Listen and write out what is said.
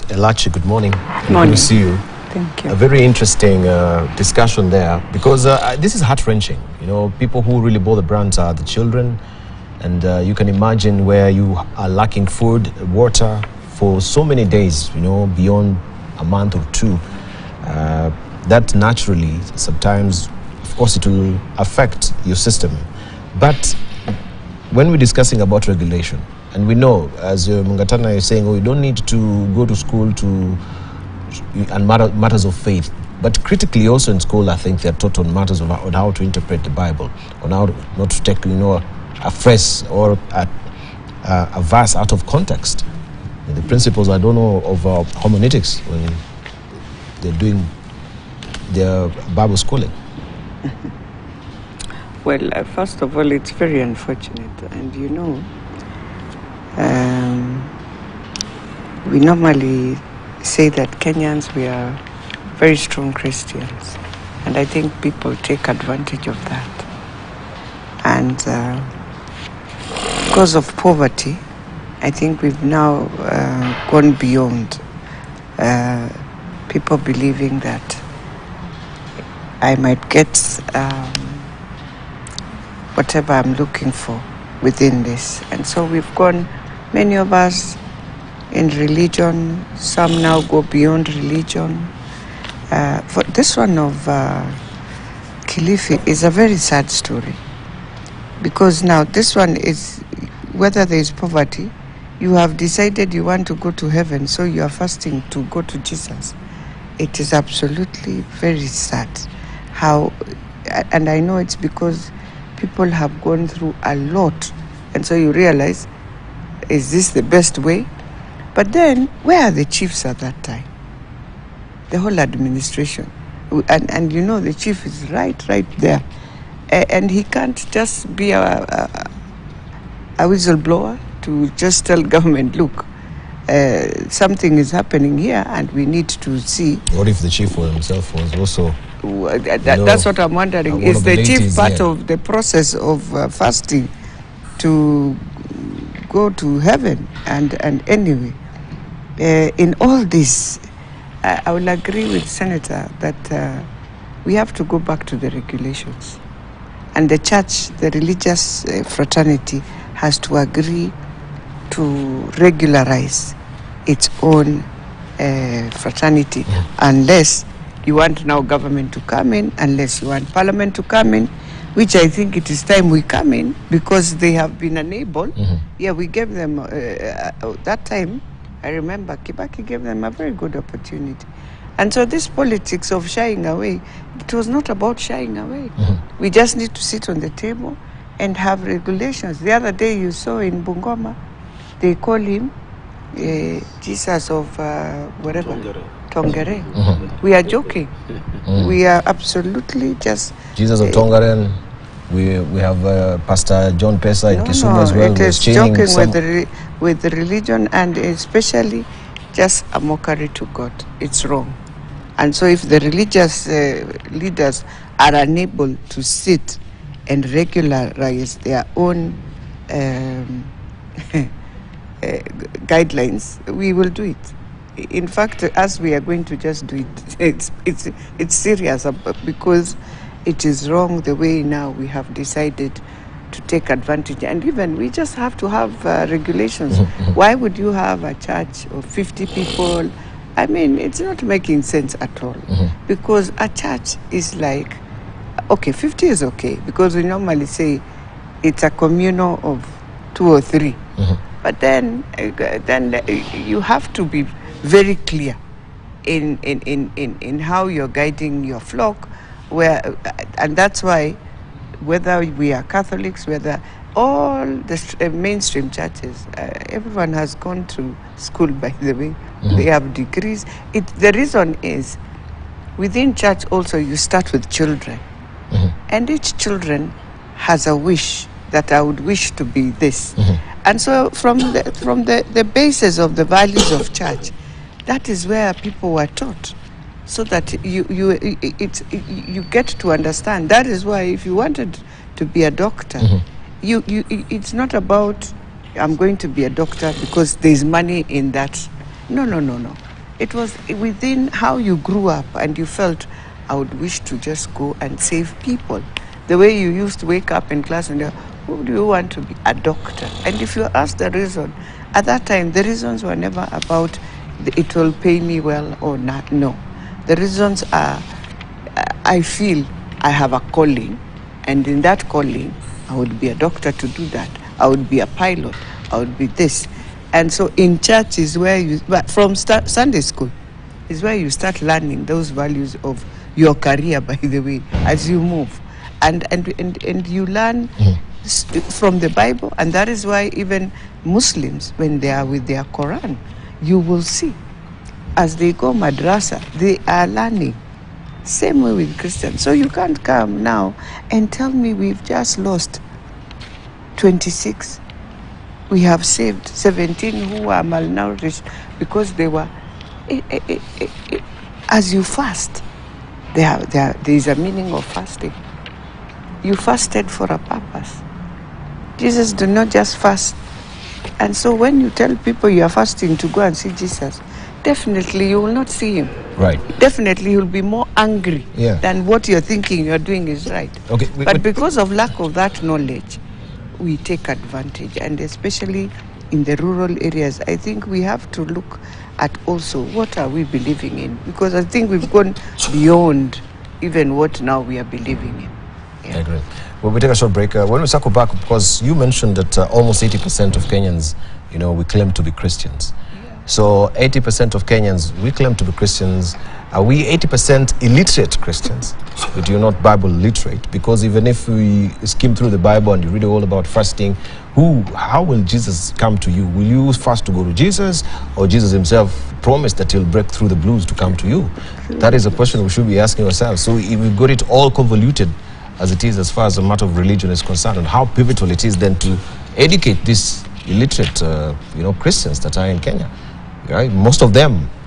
Beatrice Elachi, good morning. Morning. Good to see you. Thank you. A very interesting discussion there, because this is heart-wrenching. You know, people who really bore the brunt are the children, and you can imagine where you are lacking food, water for so many days, you know, beyond a month or two. That naturally, sometimes, of course, it will affect your system. But when we're discussing about regulation, and we know, as Mungatana is saying, oh, you don't need to go to school and matters of faith. But critically also in school, I think they're taught on matters of on how to interpret the Bible, on how not to take, you know, a phrase or a verse out of context. The principles, I don't know, of homiletics when they're doing their Bible schooling. Well, first of all, it's very unfortunate. And you know, we normally say that Kenyans, we are very strong Christians. And I think people take advantage of that. And because of poverty, I think we've now gone beyond people believing that I might get whatever I'm looking for within this. And so we've gone, many of us, in religion. Some now go beyond religion. For this one of Kilifi is a very sad story, because now this one is, whether there is poverty, you have decided you want to go to heaven, so you are fasting to go to Jesus. It is absolutely very sad how, and I know it's because people have gone through a lot, and so you realize, is this the best way? But then, where are the chiefs at that time? The whole administration. And you know, the chief is right there. And he can't just be a whistleblower to just tell government, look, something is happening here and we need to see. What if the chief himself was also... That's what I'm wondering. Is the chief part of the process of fasting to go to heaven? And anyway, in all this, I will agree with Senator that we have to go back to the regulations. And the church, the religious fraternity, has to agree to regularize its own fraternity, unless you want now government to come in, unless you want parliament to come in, which I think it is time we come in, because they have been unable. Yeah, we gave them, that time, I remember Kibaki gave them a very good opportunity. And so this politics of shying away, it was not about shying away. We just need to sit on the table and have regulations. The other day you saw in Bungoma, they call him Jesus of whatever. Tongere. We are joking. We are absolutely just... Jesus of Tongere. We have Pastor John Pesa in Kisumu as well. It is joking with the religion, and especially just a mockery to God. It's wrong. And so if the religious leaders are unable to sit and regularize their own guidelines, we will do it. In fact, as we are going to just do it, it's serious, because it is wrong the way now we have decided to take advantage. And even we just have to have regulations. Why would you have a church of 50 people? I mean, it's not making sense at all. Because a church is like, okay, 50 is okay, because we normally say it's a communal of 2 or 3. But then you have to be very clear in how you're guiding your flock, and that's why, whether we are Catholics, whether all the mainstream churches, everyone has gone to school, by the way. They have degrees. The reason is, within church also you start with children, and each children has a wish that I would wish to be this. And so from the basis of the values of church, that is where people were taught, so that you get to understand. That is why if you wanted to be a doctor, it's not about I'm going to be a doctor because there's money in that No, no, no, no. It was within how you grew up and you felt, I would wish to just go and save people. The way you used to wake up in class and who do you want to be? A doctor. And if you ask the reason, at that time, the reasons were never about it will pay me well or not. No. The reasons are, I feel I have a calling, and in that calling, I would be a doctor to do that. I would be a pilot. I would be this. And so in church is where you, but from Sunday school, is where you start learning those values of your career, by the way, as you move. And you learn from the Bible, and that is why even Muslims, when they are with their Quran, you will see, as they go madrasa, they are learning. Same way with Christians. So you can't come now and tell me we've just lost 26. We have saved 17 who are malnourished because they were... As you fast, there is a meaning of fasting. You fasted for a purpose. Jesus did not just fast. And so when you tell people you are fasting to go and see Jesus, definitely you will not see him. Right. Definitely you'll be more angry than what you're thinking you're doing is right. Okay. But because of lack of that knowledge, we take advantage. And especially in the rural areas, I think we have to look at also what are we believing in. Because I think we've gone beyond even what now we are believing in. I agree. Well, we take a short break. When we circle back, because you mentioned that almost 80% of Kenyans, we claim to be Christians. Yeah. So 80% of Kenyans, we claim to be Christians. Are we 80% illiterate Christians? But you're not Bible literate? Because even if we skim through the Bible and you read all about fasting, how will Jesus come to you? Will you fast to go to Jesus, or Jesus himself promised that he'll break through the blues to come to you? That is a question we should be asking ourselves. So if we got it all convoluted as it is as far as the matter of religion is concerned, and how pivotal it is then to educate these illiterate Christians that are in Kenya. Right? Most of them